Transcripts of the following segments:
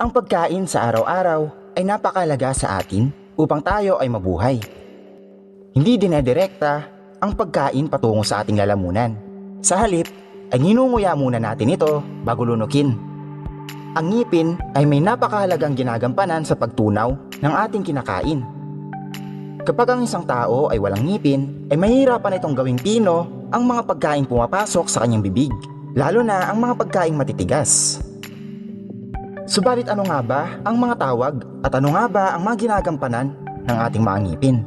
Ang pagkain sa araw-araw ay napakahalaga sa atin upang tayo ay mabuhay. Hindi dinedirekta ang pagkain patungo sa ating lalamunan. Sa halip ay ninunguya muna natin ito bago lunukin. Ang ngipin ay may napakahalagang ginagampanan sa pagtunaw ng ating kinakain. Kapag ang isang tao ay walang ngipin, ay mahihirapan itong gawing pino ang mga pagkain pumapasok sa kanyang bibig, lalo na ang mga pagkaing matitigas. Subalit ano nga ba ang mga tawag at ano nga ba ang mga ginagampanan ng ating mga ngipin?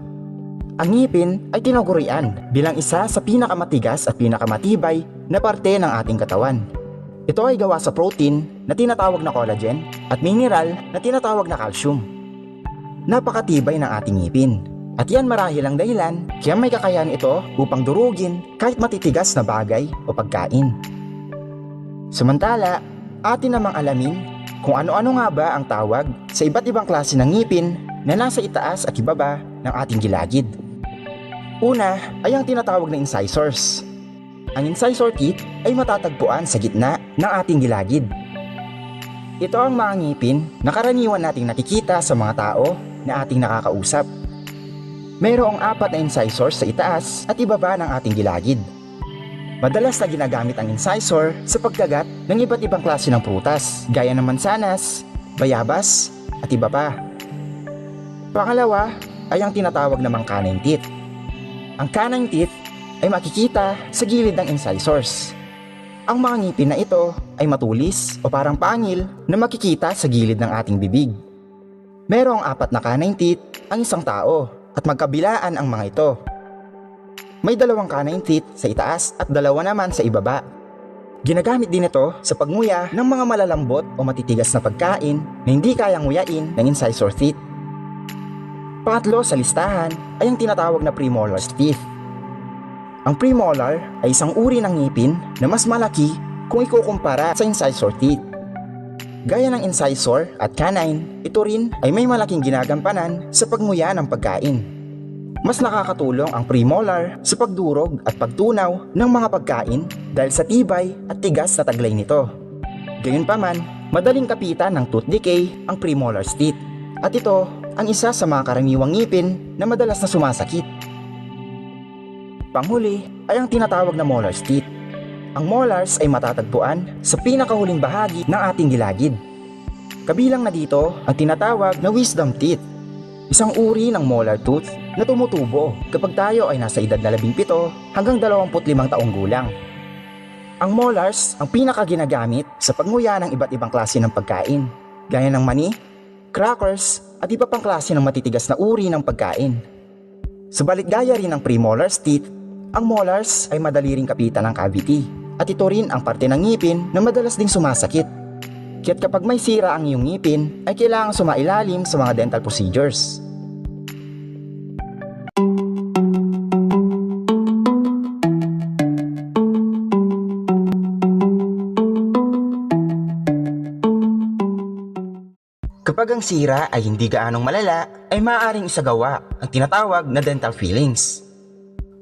Ang ngipin ay tinagurian bilang isa sa pinakamatigas at pinakamatibay na parte ng ating katawan. Ito ay gawa sa protein na tinatawag na collagen at mineral na tinatawag na calcium. Napakatibay ng ating ngipin at yan marahil ang dahilan kaya may kakayahan ito upang durugin kahit matitigas na bagay o pagkain. Samantala, atin namang alamin kung ano-ano nga ba ang tawag sa iba't ibang klase ng ngipin na nasa itaas at ibaba ng ating gilagid. Una ay ang tinatawag na incisors. Ang incisor teeth ay matatagpuan sa gitna ng ating gilagid. Ito ang mga ngipin na karaniwan nating nakikita sa mga tao na ating nakakausap. Mayroong 4 na incisors sa itaas at ibaba ng ating gilagid. Madalas na ginagamit ang incisor sa pagkagat ng iba't ibang klase ng prutas gaya ng mansanas, bayabas at iba pa. Pangalawa ay ang tinatawag namang canine teeth. Ang canine teeth ay makikita sa gilid ng incisors. Ang mga ngipin na ito ay matulis o parang pangil na makikita sa gilid ng ating bibig. Merong 4 na canine teeth ang isang tao at magkabilaan ang mga ito. May 2 canine teeth sa itaas at 2 naman sa ibaba. Ginagamit din ito sa pagnguya ng mga malalambot o matitigas na pagkain na hindi kayang nguyain ng incisor teeth. Pangatlo sa listahan ay ang tinatawag na premolar teeth. Ang premolar ay isang uri ng ngipin na mas malaki kung ikukumpara sa incisor teeth. Gaya ng incisor at canine, ito rin ay may malaking ginagampanan sa pagnguya ng pagkain. Mas nakakatulong ang premolar sa pagdurog at pagtunaw ng mga pagkain dahil sa tibay at tigas na taglay nito. Gayunpaman, madaling kapitan ng tooth decay ang premolar teeth at ito ang isa sa mga karaniwang ngipin na madalas na sumasakit. Panghuli ay ang tinatawag na molars teeth. Ang molars ay matatagpuan sa pinakahuling bahagi ng ating gilagid. Kabilang na dito ang tinatawag na wisdom teeth, isang uri ng molar tooth na tumutubo kapag tayo ay nasa edad na 17 hanggang 25 taong gulang. Ang molars ang pinakaginagamit sa pagnguya ng iba't ibang klase ng pagkain, gaya ng mani, crackers at iba pang klase ng matitigas na uri ng pagkain. Subalit gaya rin ng premolars teeth, ang molars ay madali ring kapitan ng cavity at ito rin ang parte ng ngipin na madalas ding sumasakit. Kaya't kapag may sira ang iyong ngipin ay kailangang sumailalim sa mga dental procedures. Kapag ang sira ay hindi gaanong malala, ay maaaring isagawa ang tinatawag na dental fillings.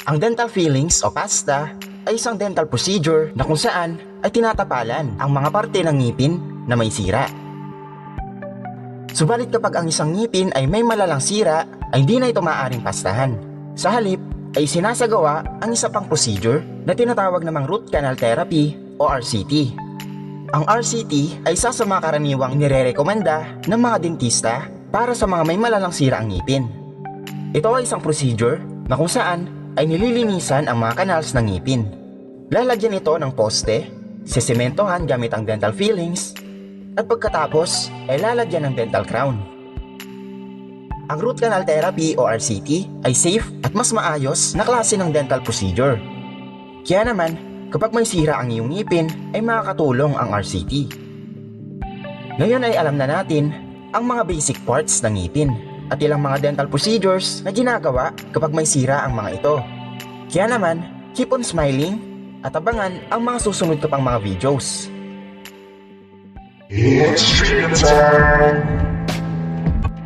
Ang dental fillings o pasta ay isang dental procedure na kung saan ay tinatapalan ang mga parte ng ngipin na may sira. Subalit kapag ang isang ngipin ay may malalang sira, ay hindi na ito maaaring pastahan. Sa halip ay sinasagawa ang isa pang procedure na tinatawag namang root canal therapy o RCT. Ang RCT ay isa sa mga karaniwang nirerekomenda ng mga dentista para sa mga may malalang sira ang ngipin. Ito ay isang procedure na kung saan ay nililinisan ang mga canals ng ngipin. Lalagyan ito ng poste, sesementohan gamit ang dental fillings, at pagkatapos ay lalagyan ng dental crown. Ang root canal therapy o RCT ay safe at mas maayos na klase ng dental procedure. Kaya naman, kapag may sira ang iyong ngipin, ay makakatulong ang RCT. Ngayon ay alam na natin ang mga basic parts ng ngipin at ilang mga dental procedures na ginagawa kapag may sira ang mga ito. Kaya naman, keep on smiling at abangan ang mga susunod ko pang mga videos. It's trivia time!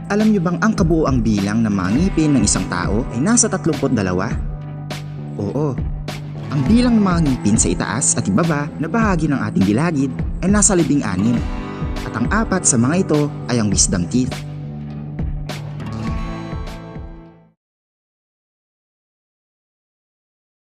Alam niyo bang ang kabuuang bilang ng mga ngipin ng isang tao ay nasa 32? Oo. Ang bilang ng mga ngipin sa itaas at ibaba na bahagi ng ating gilagid ay nasa 16. At ang apat sa mga ito ay ang wisdom teeth.